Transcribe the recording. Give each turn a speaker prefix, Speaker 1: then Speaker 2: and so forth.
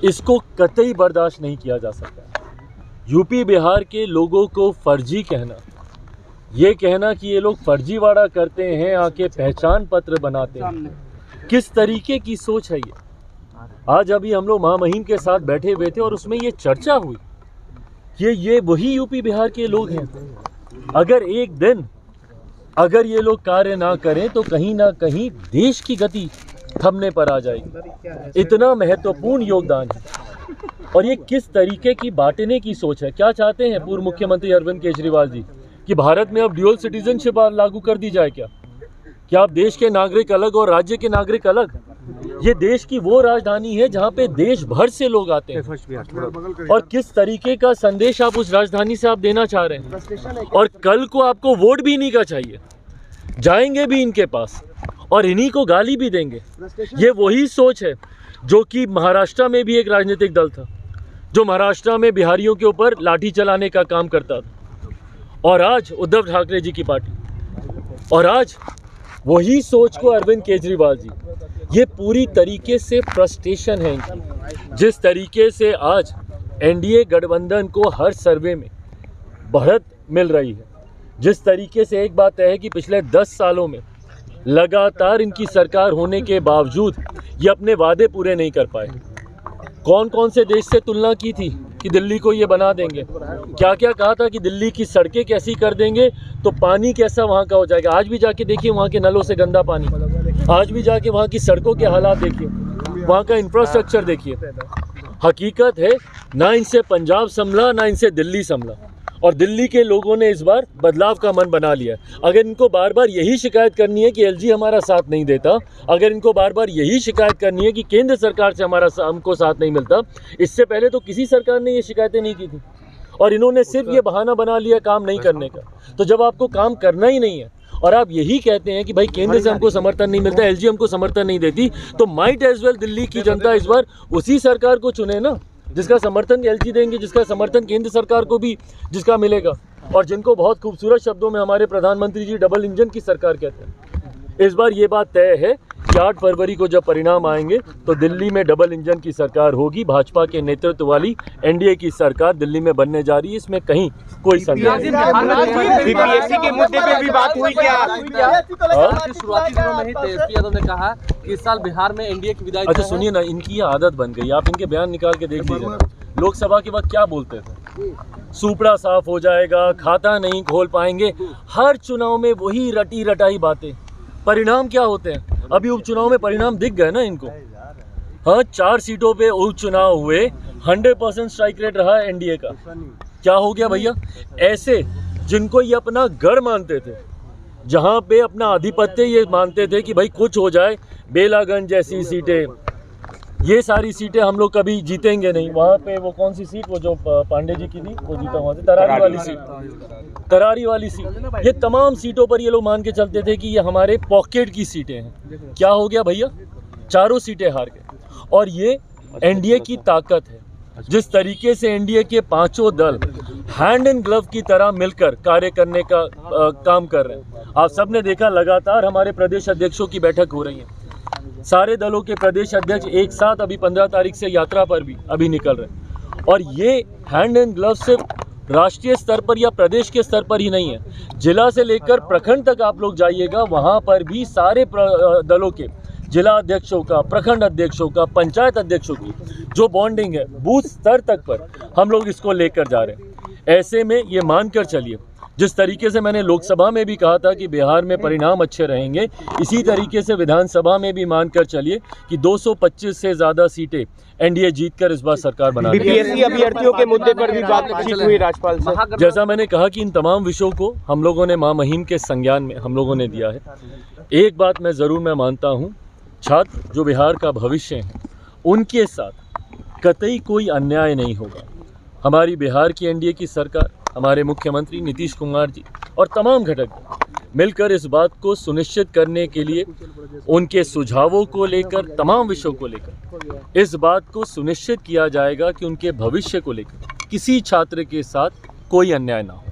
Speaker 1: इसको कतई बर्दाश्त नहीं किया जा सकता। यूपी बिहार के लोगों को फर्जी कहना, ये कहना कि ये लोग फर्जीवाड़ा करते हैं, आके पहचान पत्र बनाते हैं, किस तरीके की सोच है ये। आज अभी हम लोग महामहिम के साथ बैठे हुए थे और उसमें ये चर्चा हुई कि ये वही यूपी बिहार के लोग हैं। अगर एक दिन अगर ये लोग कार्य ना करें तो कहीं ना कहीं देश की गति थमने पर आ जाएगी। इतना महत्वपूर्ण योगदान है। और ये किस तरीके की बांटने की सोच है। क्या चाहते हैं पूर्व मुख्यमंत्री अरविंद केजरीवाल जी कि भारत में अब ड्यूअल सिटीजनशिप लागू कर दी जाए क्या आप देश के नागरिक अलग और राज्य के नागरिक अलग। ये देश की वो राजधानी है जहाँ पे देश भर से लोग आते हैं। और किस तरीके का संदेश आप उस राजधानी से आप देना चाह रहे हैं। और कल को आपको वोट भी इन्हीं का चाहिए, जाएंगे भी इनके पास और इन्हीं को गाली भी देंगे। ये वही सोच है जो कि महाराष्ट्र में भी एक राजनीतिक दल था जो महाराष्ट्र में बिहारियों के ऊपर लाठी चलाने का काम करता था। और आज उद्धव ठाकरे जी की पार्टी, और आज वही सोच को अरविंद केजरीवाल जी, ये पूरी तरीके से फ्रस्ट्रेशन है इनकी। जिस तरीके से आज एनडीए गठबंधन को हर सर्वे में बढ़त मिल रही है, जिस तरीके से एक बात है कि पिछले 10 सालों में लगातार इनकी सरकार होने के बावजूद ये अपने वादे पूरे नहीं कर पाए। कौन कौन से देश से तुलना की थी कि दिल्ली को ये बना देंगे, क्या क्या कहा था कि दिल्ली की सड़कें कैसी कर देंगे तो पानी कैसा वहाँ का हो जाएगा। आज भी जाके देखिए वहाँ के नलों से गंदा पानी, आज भी जाके वहाँ की सड़कों के हालात देखिए, वहाँ का इंफ्रास्ट्रक्चर देखिए। हकीकत है ना इनसे पंजाब संभला ना इनसे दिल्ली संभला, और दिल्ली के लोगों ने इस बार बदलाव का मन बना लिया। अगर इनको बार बार यही शिकायत करनी है कि एलजी हमारा साथ नहीं देता, अगर इनको बार बार यही शिकायत करनी है कि केंद्र सरकार से हमको साथ नहीं मिलता, इससे पहले तो किसी सरकार ने ये शिकायतें नहीं की थी और इन्होंने सिर्फ ये बहाना बना लिया काम नहीं करने का। तो जब आपको काम करना ही नहीं है और आप यही कहते हैं कि भाई केंद्र से हमको समर्थन नहीं मिलता, एलजी हमको समर्थन नहीं देती, तो माइट एज वेल दिल्ली की जनता इस बार उसी सरकार को चुने ना जिसका समर्थन एलजी देंगे, जिसका समर्थन केंद्र सरकार को भी जिसका मिलेगा, और जिनको बहुत खूबसूरत शब्दों में हमारे प्रधानमंत्री जी डबल इंजन की सरकार कहते हैं। इस बार ये बात तय है कि 8 फरवरी को जब परिणाम आएंगे तो दिल्ली में डबल इंजन की सरकार होगी। भाजपा के नेतृत्व वाली एनडीए की सरकार दिल्ली में बनने जा रही है, इसमें कहीं कोई संदेह नहीं।
Speaker 2: बीपीएससी के मुद्दे पे भी बात हुई क्या?
Speaker 3: शुरुआती दिनों में ही तेजस्वी यादव ने कहा कि इस साल बिहार में एनडीए की विदाई।
Speaker 1: अच्छा सुनिए ना, इनकी ये आदत बन गई, आप इनके बयान निकाल के देख लीजिए ना। लोकसभा के बाद क्या बोलते थे, सुपड़ा साफ हो जाएगा, खाता नहीं खोल पाएंगे। हर चुनाव में वही रटी रटाई बातें। परिणाम क्या होते हैं? अभी उपचुनाव में परिणाम दिख गए ना इनको। हाँ, 4 सीटों पे उपचुनाव हुए, 100% स्ट्राइक रेट रहा एनडीए का। क्या हो गया भैया? ऐसे जिनको ये अपना गढ़ मानते थे, जहाँ पे अपना आधिपत्य ये मानते थे कि भाई कुछ हो जाए, बेलागंज जैसी सीटें, ये सारी सीटें हम लोग कभी जीतेंगे नहीं। वहाँ पे वो कौन सी सीट, वो जो पांडे जी की थी, वो जीता वहाँ से, तरारी वाली सीट, ये तमाम सीटों पर ये लोग मान के चलते थे कि ये हमारे पॉकेट की सीटें हैं। क्या हो गया भैया? 4 सीटें हार गए। और ये एनडीए की ताकत है। जिस तरीके से एनडीए के 5 दल हैंड इन ग्लव की तरह मिलकर कार्य करने का काम कर रहे हैं। आप सब ने देखा, लगातार हमारे प्रदेश अध्यक्षों की बैठक हो रही है। सारे दलों के प्रदेश अध्यक्ष एक साथ अभी 15 तारीख से यात्रा पर भी अभी निकल रहे हैं। और ये हैंड इन ग्लव सिर्फ राष्ट्रीय स्तर पर या प्रदेश के स्तर पर ही नहीं है, जिला से लेकर प्रखंड तक आप लोग जाइएगा, वहाँ पर भी सारे दलों के जिला अध्यक्षों का, प्रखंड अध्यक्षों का, पंचायत अध्यक्षों की जो बॉन्डिंग है, बूथ स्तर तक पर हम लोग इसको लेकर जा रहे हैं। ऐसे में ये मानकर चलिए, जिस तरीके से मैंने लोकसभा में भी कहा था कि बिहार में परिणाम अच्छे रहेंगे, इसी तरीके से विधानसभा में भी मानकर चलिए कि 225 से ज़्यादा सीटें एनडीए जीतकर इस बार सरकार बना रही है।
Speaker 2: बीपीएससी अभ्यर्थियों के मुद्दे पर भी बातचीत हुई राज्यपाल से।
Speaker 1: जैसा मैंने कहा कि इन तमाम विषयों को हम लोगों ने महामहिम के संज्ञान में हम लोगों ने दिया है। एक बात मैं मानता हूँ, छात्र जो बिहार का भविष्य है, उनके साथ कतई कोई अन्याय नहीं होगा। हमारी बिहार की एनडीए की सरकार, हमारे मुख्यमंत्री नीतीश कुमार जी और तमाम घटक मिलकर इस बात को सुनिश्चित करने के लिए, उनके सुझावों को लेकर, तमाम विषयों को लेकर इस बात को सुनिश्चित किया जाएगा कि उनके भविष्य को लेकर किसी छात्र के साथ कोई अन्याय ना हो।